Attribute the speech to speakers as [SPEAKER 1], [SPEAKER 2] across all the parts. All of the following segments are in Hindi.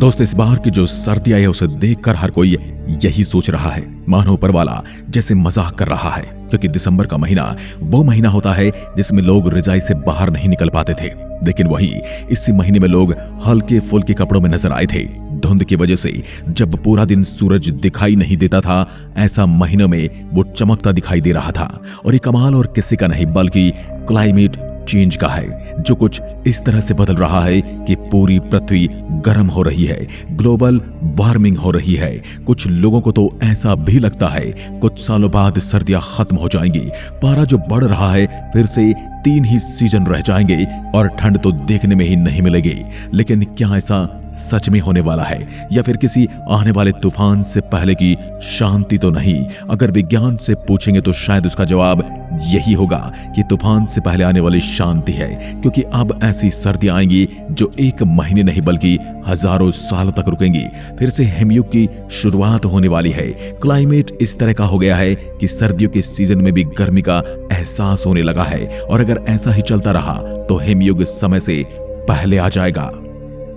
[SPEAKER 1] दोस्त, इस बार की जो सर्दी आई है उसे देखकर हर कोई यही सोच रहा है, मानो ऊपर वाला जैसे मजाक कर रहा है, क्योंकि दिसंबर का महीना वो महीना होता है जिसमें लोग रजाई से बाहर नहीं निकल पाते थे। लेकिन वही इसी महीने में लोग हल्के फुल्के कपड़ों में नजर आए थे। धुंध की वजह से जब पूरा दिन सूरज दिखाई नहीं देता था, ऐसा महीनों में वो चमकता दिखाई दे रहा था। और ये कमाल और किसी का नहीं बल्कि क्लाइमेट चेंज का है, जो कुछ इस तरह से बदल रहा है कि पूरी पृथ्वी गर्म हो रही है, ग्लोबल वार्मिंग हो रही है। कुछ लोगों को तो ऐसा भी लगता है कुछ सालों बाद सर्दियां खत्म हो जाएंगी, पारा जो बढ़ रहा है फिर से 3 ही सीजन रह जाएंगे और ठंड तो देखने में ही नहीं मिलेगी। लेकिन क्या ऐसा सच में होने वाला है, या फिर किसी आने वाले तूफान से पहले की शांति तो नहीं? अगर विज्ञान से पूछेंगे तो शायद उसका जवाब यही होगा कि तूफान से पहले आने वाली शांति है, क्योंकि अब ऐसी सर्दियां आएंगी जो 1 महीने नहीं बल्कि हजारों सालों तक रुकेंगी। फिर से हिमयुग की शुरुआत होने वाली है। क्लाइमेट इस तरह का हो गया है कि सर्दियों के सीजन में भी गर्मी का एहसास होने लगा है, और अगर ऐसा ही चलता रहा तो हिमयुग समय से पहले आ जाएगा।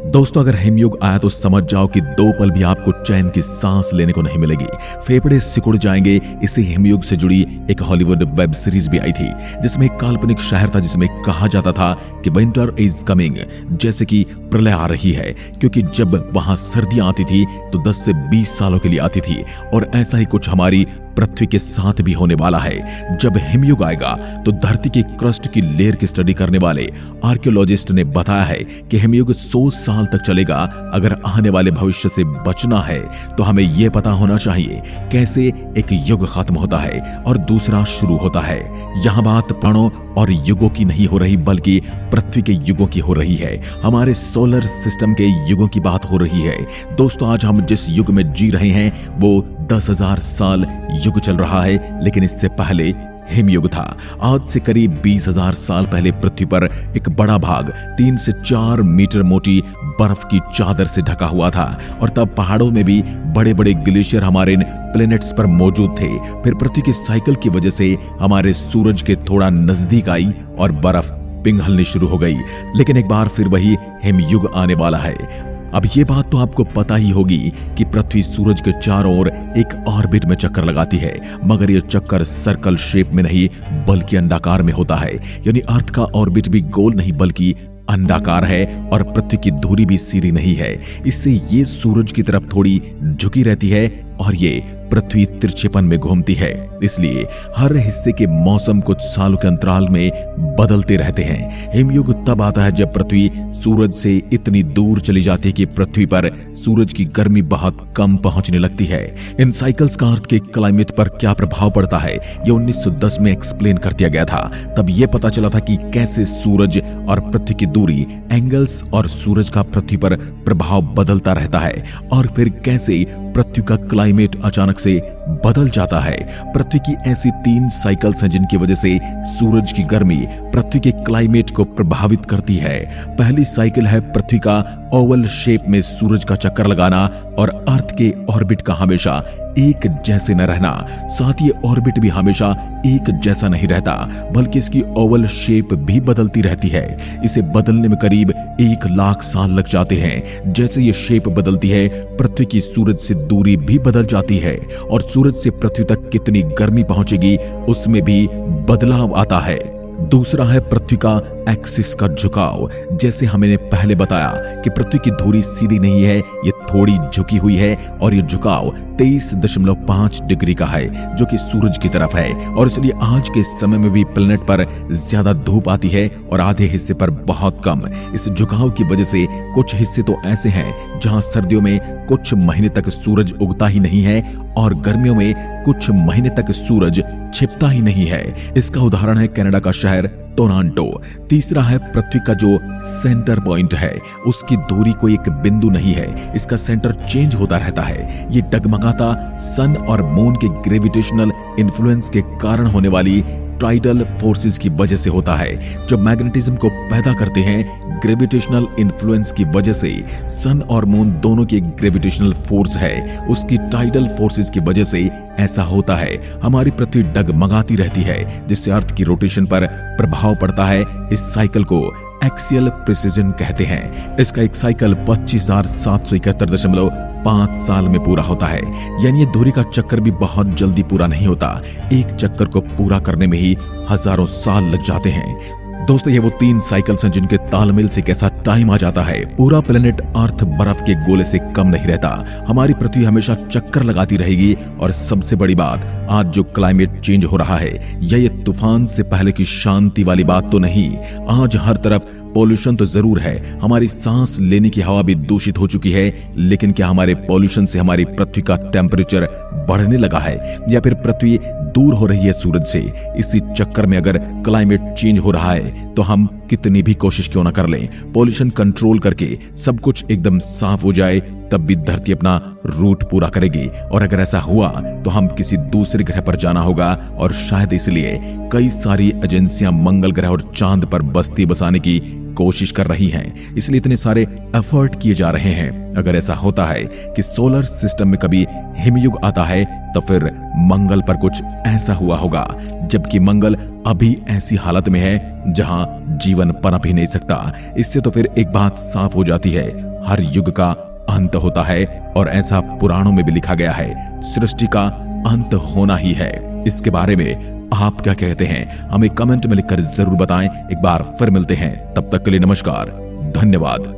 [SPEAKER 1] दोस्तों, अगर हिमयुग आया तो समझ जाओ कि 2 पल भी आपको चैन की सांस लेने को नहीं मिलेगी, फेफड़े सिकुड़ जाएंगे। इसी हिमयुग से जुड़ी एक हॉलीवुड वेब सीरीज भी आई थी, जिसमें एक काल्पनिक शहर था जिसमें कहा जाता था कि विंटर इज कमिंग, जैसे कि प्रलय आ रही है, क्योंकि जब वहां सर्दियां आती थी तो 10 से 20 सालों के लिए आती थी। और ऐसा ही कुछ हमारी पृथ्वी के साथ भी होने वाला है। जब हिमयुग आएगा तो धरती की क्रस्ट की लेयर की स्टडी करने वाले आर्कियोलॉजिस्ट ने बताया है कि हिमयुग 100 साल तक चलेगा। अगर आने वाले भविष्य से बचना है तो हमें यह पता होना चाहिए कैसे एक युग खत्म होता है और दूसरा शुरू होता है। यहाँ बात प्राणों और युगों की नहीं हो रही, बल्कि पृथ्वी के युगों की हो रही है। हमारे सोलर सिस्टम के युगों की बात हो रही है। दोस्तों, आज हम जिस युग में जी रहे हैं वो 10,000 साल युग चल रहा है, लेकिन इससे पहले हिमयुग था। आज से करीब 20,000 साल पहले पृथ्वी पर एक बड़ा भाग 3 से 4 मीटर मोटी बर्फ की चादर से ढका हुआ था, और तब पहाड़ों में भी बड़े बड़े ग्लेशियर हमारे इन प्लैनेट्स पर मौजूद थे। फिर पृथ्वी की साइकिल की वजह से हमारे सूरज के थोड़ा नजदीक आई और बर्फ पिघलनी शुरू हो गई। लेकिन एक बार फिर वही हिमयुग आने वाला है। अब ये बात तो आपको पता ही होगी कि पृथ्वी सूरज के चारों ओर एक ऑर्बिट में चक्कर लगाती है, मगर ये चक्कर सर्कल शेप में नहीं बल्कि अंडाकार में होता है। यानी अर्थ का ऑर्बिट भी गोल नहीं बल्कि अंडाकार है, और पृथ्वी की धुरी भी सीधी नहीं है। इससे ये सूरज की तरफ थोड़ी झुकी रहती है और ये पृथ्वी तिरछेपन में घूमती है। इसलिए हर हिस्से के मौसम कुछ सालों के अंतराल में बदलते रहते हैं। हिमयुग तब आता है जब पृथ्वी सूरज से इतनी दूर चली जाती है कि पृथ्वी पर सूरज की गर्मी बहुत कम पहुंचने लगती है। इन साइकिल्स का अर्थ के क्लाइमेट पर क्या प्रभाव पड़ता है, ये 1910 में एक्सप्लेन कर दिया गया था। तब यह पता चला था कि कैसे सूरज और पृथ्वी की दूरी, एंगल्स और सूरज का पृथ्वी पर प्रभाव बदलता रहता है, और फिर कैसे पृथ्वी का क्लाइमेट अचानक से बदल जाता है। पृथ्वी की ऐसी 3 साइकिल्स हैं जिनकी वजह से सूरज की गर्मी पृथ्वी के क्लाइमेट को प्रभावित करती है। पहली साइकिल है पृथ्वी का ओवल शेप में सूरज का चक्कर लगाना और अर्थ के ऑर्बिट का हमेशा एक जैसे न रहना। साथ ही ऑर्बिट भी हमेशा एक जैसा नहीं रहता, बल्कि इसकी ओवल शेप भी बदलती रहती है। इसे बदलने में करीब 1 लाख साल लग जाते हैं। जैसे ये शेप बदलती है, पृथ्वी की सूरज से दूरी भी बदल जाती है, और सूरज से पृथ्वी तक कितनी गर्मी पहुंचेगी उसमें भी बदलाव आता है। दूसरा है पृथ्वी का एक्सिस का झुकाव। जैसे हमने पहले बताया कि पृथ्वी की धुरी सीधी नहीं है, ये थोड़ी झुकी हुई है, और ये झुकाव 23.5 डिग्री का है, जो कि सूरज की तरफ है। और इसलिए आज के समय में भी प्लेनेट पर ज्यादा धूप आती है और आधे हिस्से पर बहुत कम। इस झुकाव की वजह से कुछ हिस्से तो ऐसे हैं जहां सर्दियों में कुछ महीने तक सूरज उगता ही नहीं है, और गर्मियों में कुछ महीने तक सूरज छिपता ही नहीं है। इसका उदाहरण है कनाडा का शहर टोरंटो। तीसरा है पृथ्वी का जो सेंटर पॉइंट है, उसकी दूरी कोई एक बिंदु नहीं है, इसका सेंटर चेंज होता रहता है। ये डगमगाता सन और मून के ग्रेविटेशनल इन्फ्लुएंस के कारण होने वाली टाइडल फोर्सेस की वजह से होता है, जो मैग्नेटिज्म को पैदा करते हैं। ग्रेविटेशनल इन्फ्लुएंस की वजह से सन और मून दोनों की ग्रेविटेशनल फोर्स है, उसकी टाइडल फोर्सेस की वजह से ऐसा होता है। हमारी पृथ्वी डगमगाती रहती है, जिससे अर्थ की रोटेशन पर प्रभाव पड़ता है। इस साइकिल को एक्सियल प्रिसिजन कहते हैं। इसका एक साइकिल 25,771.5 साल में पूरा होता है, यानी ये धुरी का चक्कर भी बहुत जल्दी पूरा नहीं होता। एक चक्कर को पूरा करने में ही हजारों साल लग जाते हैं। दोस्तों, ये वो 3 साइकिल्स हैं जिनके तालमेल से कैसा टाइम आ जाता है। पूरा प्लेनेट अर्थ बर्फ के गोले से कम नहीं रहता। हमारी पृथ्वी हमेशा चक्कर लगाती रहेगी। और सबसे बड़ी बात, आज जो क्लाइमेट चेंज हो रहा है, ये तूफान से पहले की शांति वाली बात तो नहीं। आज हर तरफ पॉल्यूशन तो जरूर है, हमारी सांस लेने की हवा भी दूषित हो चुकी है। लेकिन क्या हमारे पॉल्यूशन से हमारी पृथ्वी का टेम्परेचर बढ़ने लगा है, या फिर पृथ्वी दूर हो रही है सूरज से? इसी चक्कर में अगर क्लाइमेट चेंज हो रहा है तो हम कितनी भी कोशिश क्यों ना कर लें, पॉल्यूशन कंट्रोल करके सब कुछ एकदम साफ हो जाए, तब भी धरती अपना रूट पूरा करेगी। और अगर ऐसा हुआ तो हम किसी दूसरे ग्रह पर जाना होगा। और शायद इसलिए कई सारी एजेंसियां मंगल ग्रह और चांद पर बस्ती बसाने की कोशिश कर रही हैं। इसलिए इतने सारे एफर्ट किए जा रहे हैं। अगर ऐसा होता है कि सोलर सिस्टम में कभी हिमयुग आता है, तो फिर मंगल पर कुछ ऐसा हुआ होगा, जबकि मंगल अभी ऐसी हालत में है जहां जीवन पनप ही नहीं सकता। इससे तो फिर एक बात साफ हो जाती है, हर युग का अंत होता है। और ऐसा पुराणों में भी लिखा गया है, सृष्टि का अंत होना ही है। इसके बारे में आप क्या कहते हैं, हमें कमेंट में लिखकर जरूर बताएं। एक बार फिर मिलते हैं, तब तक के लिए नमस्कार, धन्यवाद।